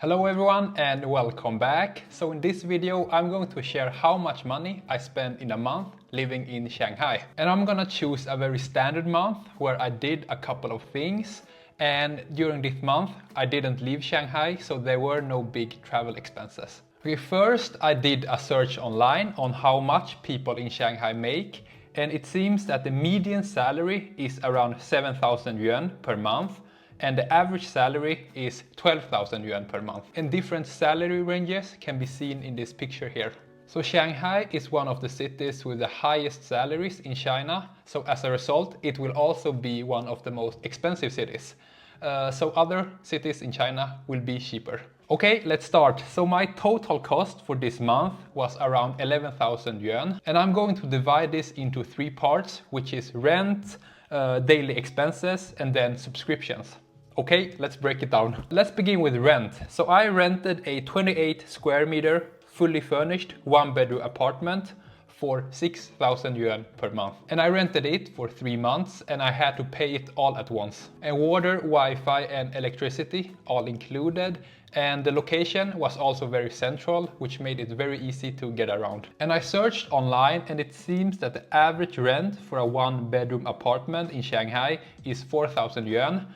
Hello everyone and welcome back. So in this video I'm going to share how much money I spent in a month living in Shanghai. And I'm gonna choose a very standard month where I did a couple of things, and during this month I didn't leave Shanghai, so there were no big travel expenses. Okay, first I did a search online on how much people in Shanghai make, and it seems that the median salary is around 7,000 yuan per month, and the average salary is 12,000 yuan per month. And different salary ranges can be seen in this picture here. So Shanghai is one of the cities with the highest salaries in China, so as a result it will also be one of the most expensive cities. So other cities in China will be cheaper. Okay, let's start. So my total cost for this month was around 11,000 yuan, and I'm going to divide this into three parts, which is rent, daily expenses, and then subscriptions. Okay, let's break it down. Let's begin with rent. So I rented a 28 square meter, fully furnished, one-bedroom apartment for 6,000 yuan per month. And I rented it for 3 months, and I had to pay it all at once. And water, Wi-Fi and electricity all included. And the location was also very central, which made it very easy to get around. And I searched online, and it seems that the average rent for a one-bedroom apartment in Shanghai is 4,000 yuan.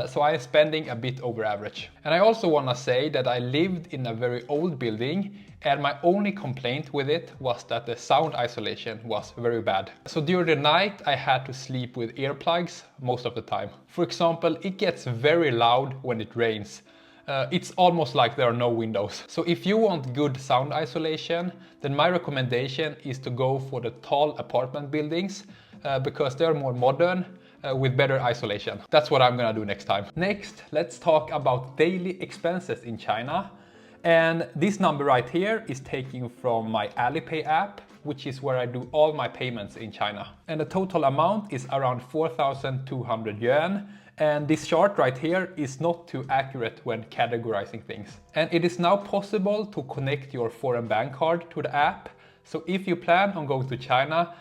So I am spending a bit over average. And I also want to say that I lived in a very old building, and my only complaint with it was that the sound isolation was very bad. So during the night I had to sleep with earplugs most of the time. For example, it gets very loud when it rains. It's almost like there are no windows. So if you want good sound isolation, then my recommendation is to go for the tall apartment buildings because they're more modern with better isolation. That's what I'm gonna do next time. Next, let's talk about daily expenses in China. And this number right here is taken from my Alipay app, which is where I do all my payments in China. And the total amount is around 4,200 yuan. And this chart right here is not too accurate when categorizing things. And it is now possible to connect your foreign bank card to the app. So if you plan on going to China,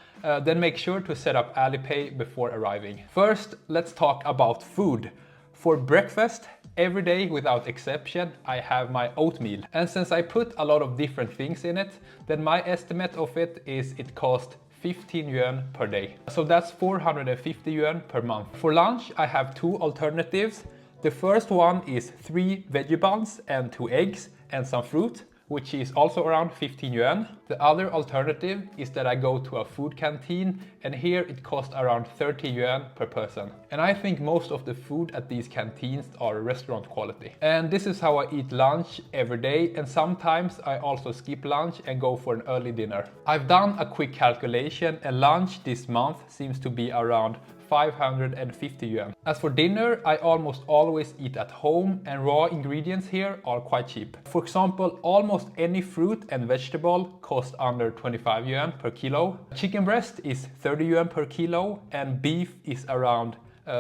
then make sure to set up Alipay before arriving. First, let's talk about food. For breakfast, every day without exception, I have my oatmeal. And since I put a lot of different things in it, then my estimate of it is it costs 15 yuan per day. So that's 450 yuan per month. For lunch, I have two alternatives. The first one is 3 veggie buns and 2 eggs and some fruit, which is also around 15 yuan. The other alternative is that I go to a food canteen, and here it costs around 30 yuan per person. And I think most of the food at these canteens are restaurant quality. And this is how I eat lunch every day, and sometimes I also skip lunch and go for an early dinner. I've done a quick calculation, and lunch this month seems to be around 550 yuan. As for dinner, I almost always eat at home, and raw ingredients here are quite cheap. For example, almost any fruit and vegetable cost under 25 yuan per kilo. Chicken breast is 30 yuan per kilo, and beef is around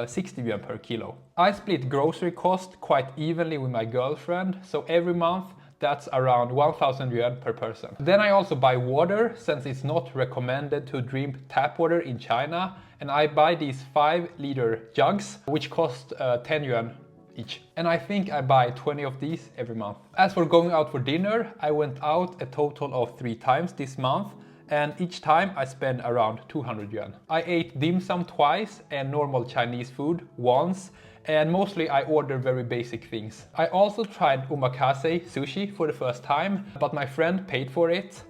60 yuan per kilo. I split grocery cost quite evenly with my girlfriend, so every month that's around 1,000 yuan per person. Then I also buy water, since it's not recommended to drink tap water in China, and I buy these 5-liter jugs, which cost 10 yuan each. And I think I buy 20 of these every month. As for going out for dinner, I went out a total of 3 times this month, and each time I spent around 200 yuan. I ate dim sum twice and normal Chinese food once, and mostly I order very basic things. I also tried omakase sushi for the first time, but my friend paid for it.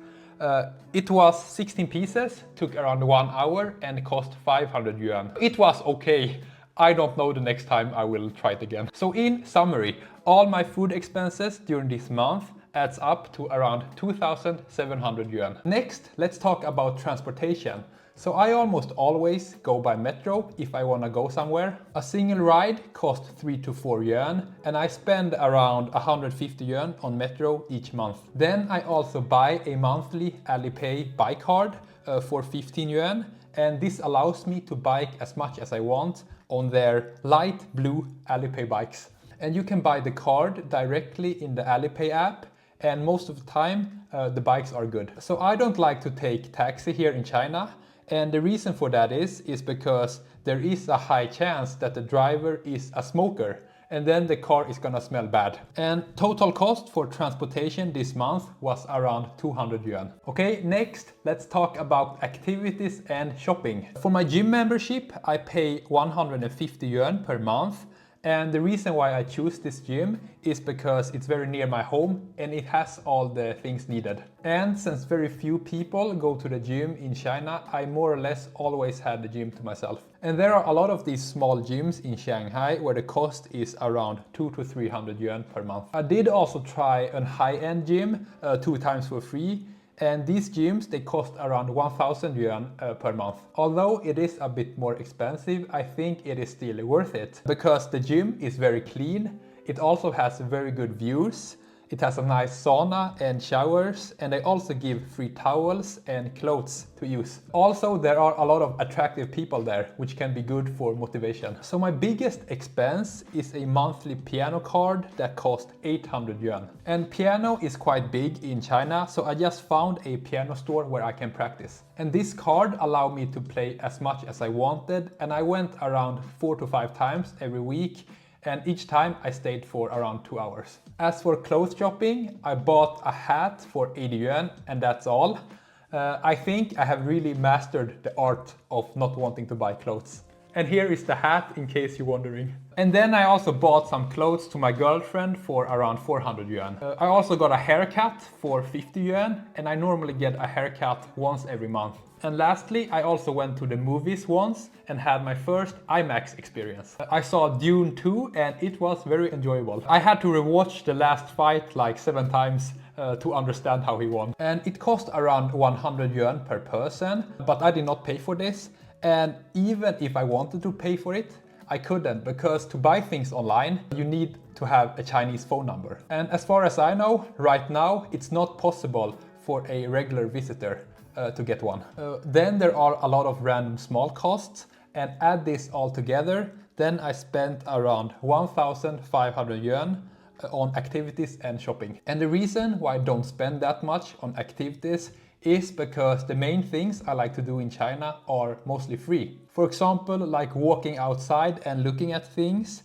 It was 16 pieces, took around 1 hour, and cost 500 yuan. It was okay. I don't know the next time I will try it again. So in summary, all my food expenses during this month adds up to around 2,700 yuan. Next, let's talk about transportation. So I almost always go by metro if I want to go somewhere. A single ride costs 3 to 4 yuan, and I spend around 150 yuan on metro each month. Then I also buy a monthly Alipay bike card for 15 yuan, and this allows me to bike as much as I want on their light blue Alipay bikes. And you can buy the card directly in the Alipay app, and most of the time the bikes are good. So I don't like to take taxi here in China, and the reason for that is because there is a high chance that the driver is a smoker, and then the car is gonna smell bad. And total cost for transportation this month was around 200 yuan. Okay, next let's talk about activities and shopping. For my gym membership, I pay 150 yuan per month. And the reason why I choose this gym is because it's very near my home and it has all the things needed. And since very few people go to the gym in China, I more or less always had the gym to myself. And there are a lot of these small gyms in Shanghai where the cost is around 200 to 300 yuan per month. I did also try a high-end gym 2 times for free. And these gyms, they cost around 1000 yuan per month. Although it is a bit more expensive, I think it is still worth it. Because the gym is very clean, it also has very good views, it has a nice sauna and showers, and they also give free towels and clothes to use. Also, there are a lot of attractive people there, which can be good for motivation. So my biggest expense is a monthly piano card that costs 800 yuan. And piano is quite big in China, so I just found a piano store where I can practice. And this card allowed me to play as much as I wanted, and I went around 4 to 5 times every week. And each time I stayed for around 2 hours. As for clothes shopping, I bought a hat for 80 yuan and that's all. I think I have really mastered the art of not wanting to buy clothes. And here is the hat in case you're wondering. And then I also bought some clothes to my girlfriend for around 400 yuan. I also got a haircut for 50 yuan and I normally get a haircut once every month. And lastly, I also went to the movies once and had my first IMAX experience. I saw Dune 2 and it was very enjoyable. I had to rewatch the last fight like 7 times to understand how he won. And it cost around 100 yuan per person, but I did not pay for this. And even if I wanted to pay for it, I couldn't, because to buy things online, you need to have a Chinese phone number. And as far as I know, right now, it's not possible for a regular visitor to get one. Then there are a lot of random small costs, and add this all together, then I spent around 1,500 yuan on activities and shopping. And the reason why I don't spend that much on activities is because the main things I like to do in China are mostly free. For example, like walking outside and looking at things,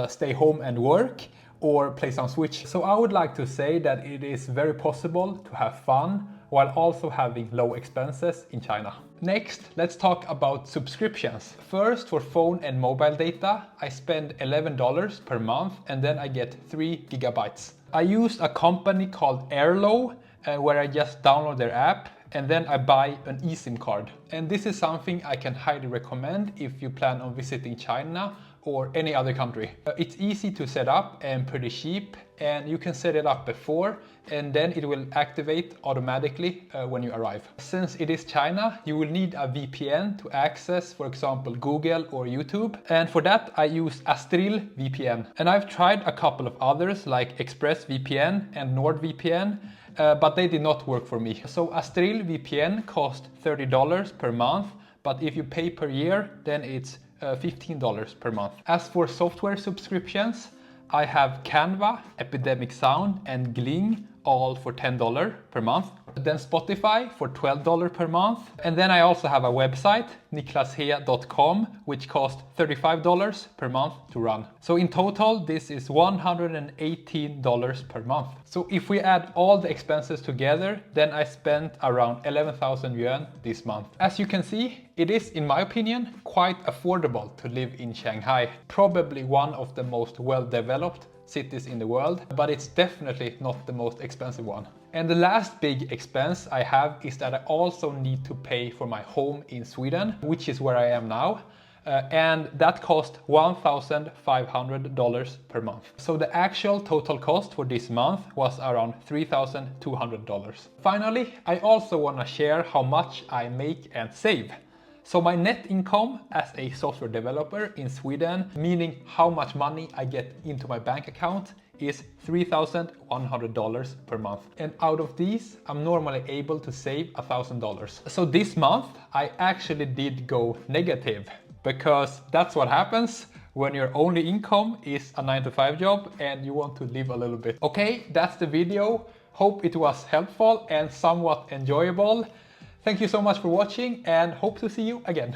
stay home and work, or play some Switch. So I would like to say that it is very possible to have fun while also having low expenses in China. Next, let's talk about subscriptions. First, for phone and mobile data, I spend $11 per month and then I get 3 gigabytes. I use a company called Airlo where I just download their app and then I buy an eSIM card. And this is something I can highly recommend if you plan on visiting China or any other country. It's easy to set up and pretty cheap, and you can set it up before and then it will activate automatically when you arrive. Since it is China, you will need a VPN to access, for example, Google or YouTube. And for that, I use Astril VPN. And I've tried a couple of others like ExpressVPN and NordVPN, but they did not work for me. So Astril VPN cost $30 per month, but if you pay per year, then it's $15 per month. As for software subscriptions, I have Canva, Epidemic Sound and Gling, all for $10 per month. Then Spotify for $12 per month. And then I also have a website, niklashea.com, which costs $35 per month to run. So in total, this is $118 per month. So if we add all the expenses together, then I spent around 11,000 yuan this month. As you can see, it is, in my opinion, quite affordable to live in Shanghai. Probably one of the most well-developed cities in the world, but it's definitely not the most expensive one. And the last big expense I have is that I also need to pay for my home in Sweden, which is where I am now. And that cost $1,500 per month. So the actual total cost for this month was around $3,200. Finally, I also want to share how much I make and save. So my net income as a software developer in Sweden, meaning how much money I get into my bank account, is $3,100 per month. And out of these, I'm normally able to save $1,000. So this month, I actually did go negative, because that's what happens when your only income is a 9-to-5 job and you want to live a little bit. Okay, that's the video. Hope it was helpful and somewhat enjoyable. Thank you so much for watching and hope to see you again.